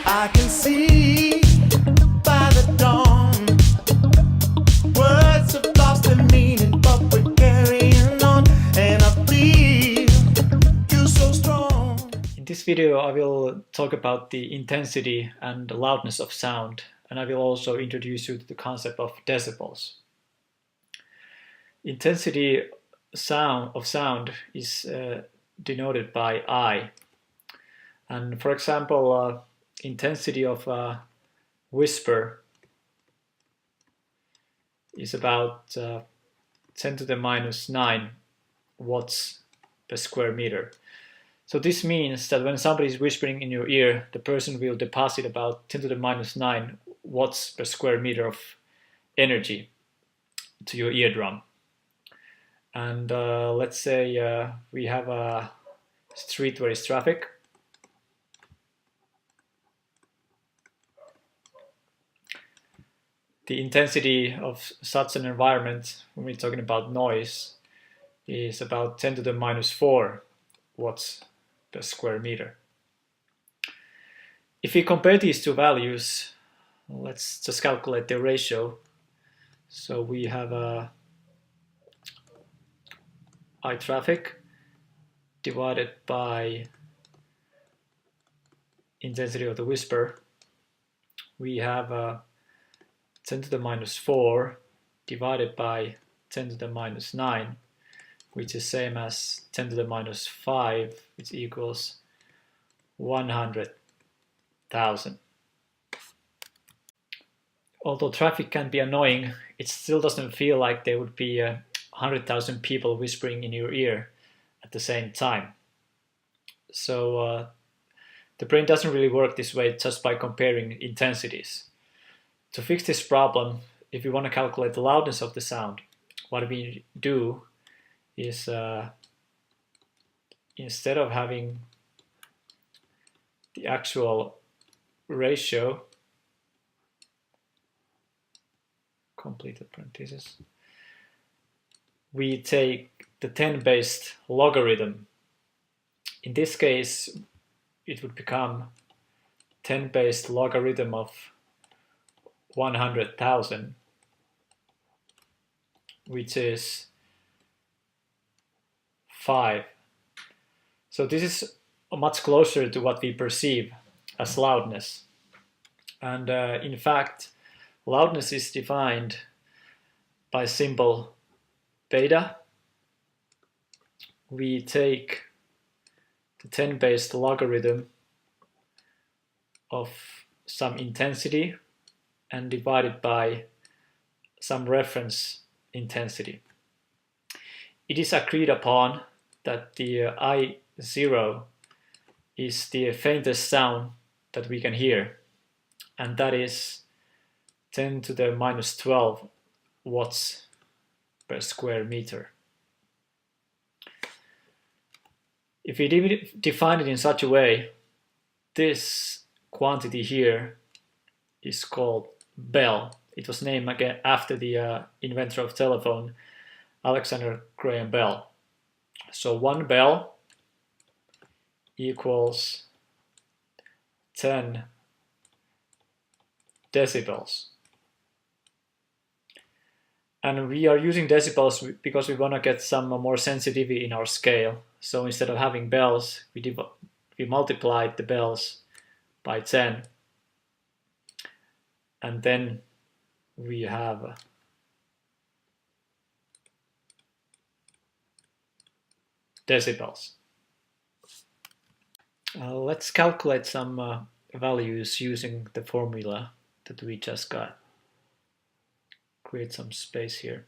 I can see by the dawn words have lost their meaning, but we're carrying on, and I feel you so strong. In this video I will talk about the intensity and loudness of sound, and I will also introduce you to the concept of decibels. Intensity of sound is denoted by I. And for example, intensity of whisper is about 10 to the minus 9 watts per square meter. So this means that when somebody is whispering in your ear, the person will deposit about 10 to the minus 9 watts per square meter of energy to your eardrum. And let's say we have a street where is traffic. The intensity of such an environment, when we're talking about noise, is about 10 to the minus 4 watts per square meter. If we compare these two values, let's just calculate the ratio. So we have I traffic divided by intensity of the whisper. We have 10 to the minus 4 divided by 10 to the minus 9, which is same as 10 to the minus 5, which equals 100,000. Although traffic can be annoying, it still doesn't feel like there would be 100,000 people whispering in your ear at the same time. So the brain doesn't really work this way just by comparing intensities. To fix this problem, if we want to calculate the loudness of the sound, what we do is instead of having the actual ratio, completed parenthesis, we take the 10-based logarithm. In this case, it would become 10-based logarithm of 100,000, which is 5. So this is much closer to what we perceive as loudness. And in fact, loudness is defined by symbol beta. We take the 10-based logarithm of some intensity and divide it by some reference intensity. It is agreed upon that the I0 is the faintest sound that we can hear, and that is 10 to the minus 12 watts per square meter. If we define it in such a way, this quantity here is called bell. It was named again after the inventor of telephone, Alexander Graham Bell. So 1 bell equals 10 decibels. And we are using decibels because we want to get some more sensitivity in our scale. So instead of having bells, we multiplied the bells by 10. And then we have decibels. Let's calculate some values using the formula that we just got. Create some space here.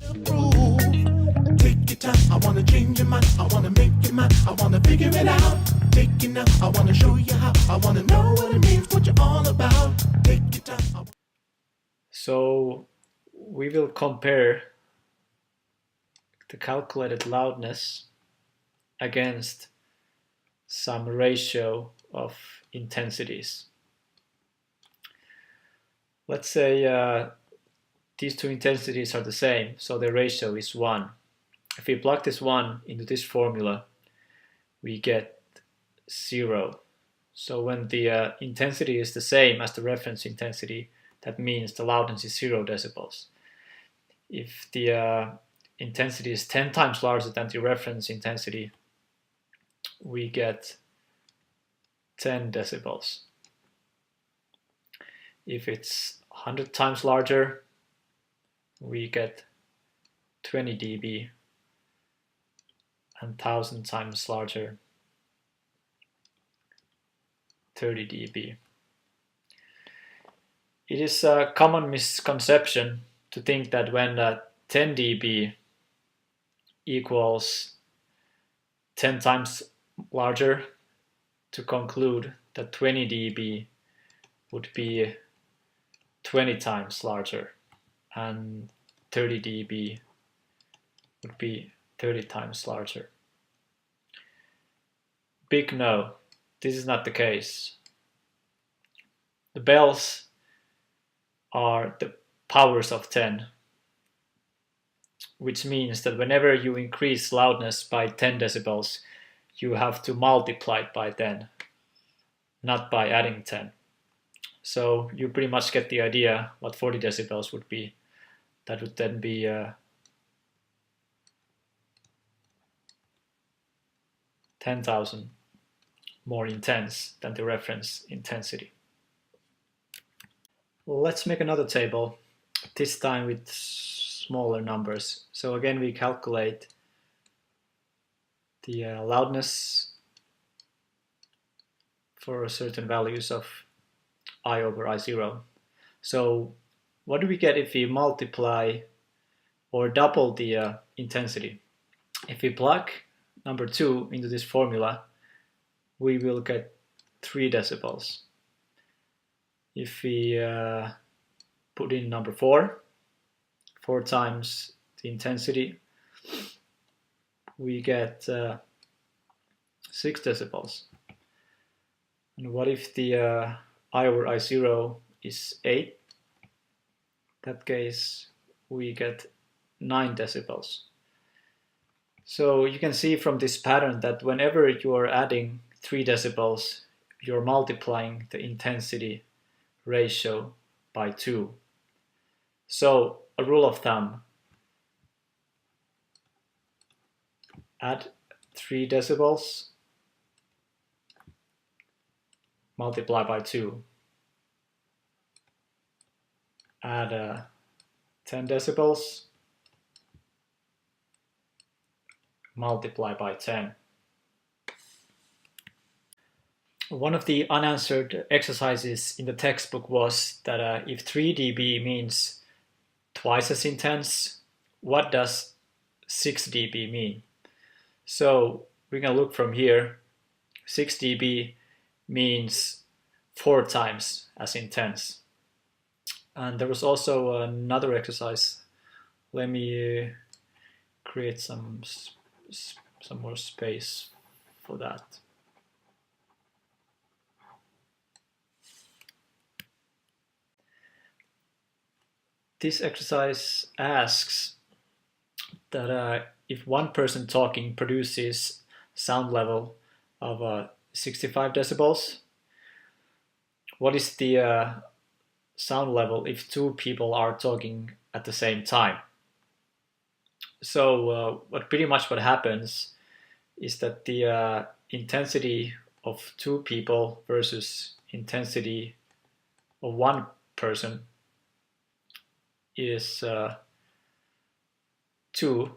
Take your time, I wanna change your mind, I wanna make you mine, I wanna figure it out. Take it now, I wanna show you how, I wanna know what it means, what you're all about. Take your time. So we will compare the calculated loudness against some ratio of intensities. Let's say these two intensities are the same, so the ratio is 1. If we plug this 1 into this formula, we get 0. So when the intensity is the same as the reference intensity, that means the loudness is 0 decibels. If the intensity is 10 times larger than the reference intensity, we get 10 decibels. If it's 100 times larger, we get 20 dB, and 1,000 times larger, 30 dB. It is a common misconception to think that when 10 dB equals 10 times larger, to conclude that 20 dB would be 20 times larger and 30 dB would be 30 times larger. Big no, this is not the case. The bells are the powers of 10, which means that whenever you increase loudness by 10 decibels, you have to multiply it by 10, not by adding 10. So you pretty much get the idea what 40 decibels would be. That would then be 10,000 more intense than the reference intensity. Let's make another table, this time with smaller numbers. So again, we calculate the loudness for certain values of I over I0. So what do we get if we multiply or double the intensity? If we plug number 2 into this formula, we will get 3 decibels. If we put in number 4 times the intensity, we get 6 decibels. And what if the I over I0 is 8? In that case, we get 9 decibels. So you can see from this pattern that whenever you are adding 3 decibels, you're multiplying the intensity ratio by 2. So a rule of thumb, add 3 decibels, multiply by 2. Add 10 decibels, multiply by 10. One of the unanswered exercises in the textbook was that if 3 dB means twice as intense, what does 6 dB mean? So we can look from here. 6 dB means 4 times as intense. And there was also another exercise. Let me create some more space for that. This exercise asks that if one person talking produces sound level of 65 decibels, what is the sound level if 2 people are talking at the same time? So pretty much what happens is that the intensity of 2 people versus intensity of 1 person is 2.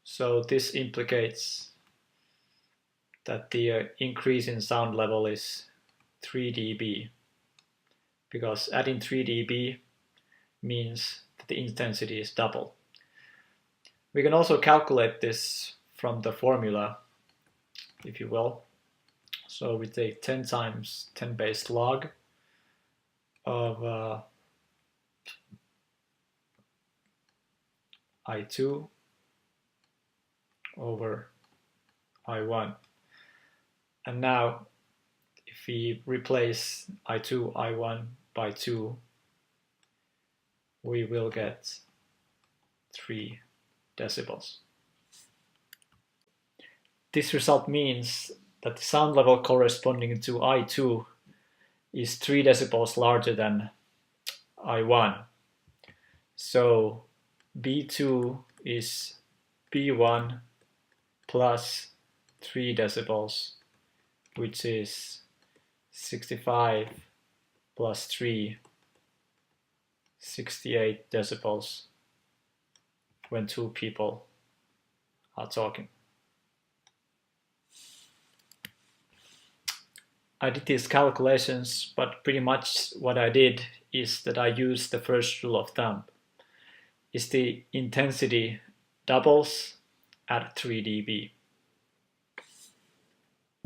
So this implicates that the increase in sound level is 3 dB, because adding 3 dB means that the intensity is double. We can also calculate this from the formula, if you will. So we take 10 times 10 base log of I2 over I1. And now if we replace I2, I1 by 2, we will get 3 decibels. This result means that the sound level corresponding to I2 is 3 decibels larger than I1. So B2 is B1 plus 3 decibels, which is 65 plus 3, 68 decibels when two people are talking. I did these calculations, but pretty much what I did is that I used the first rule of thumb. Is the intensity doubles at 3 dB.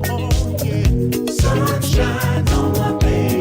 Oh yeah, sunshine on my baby.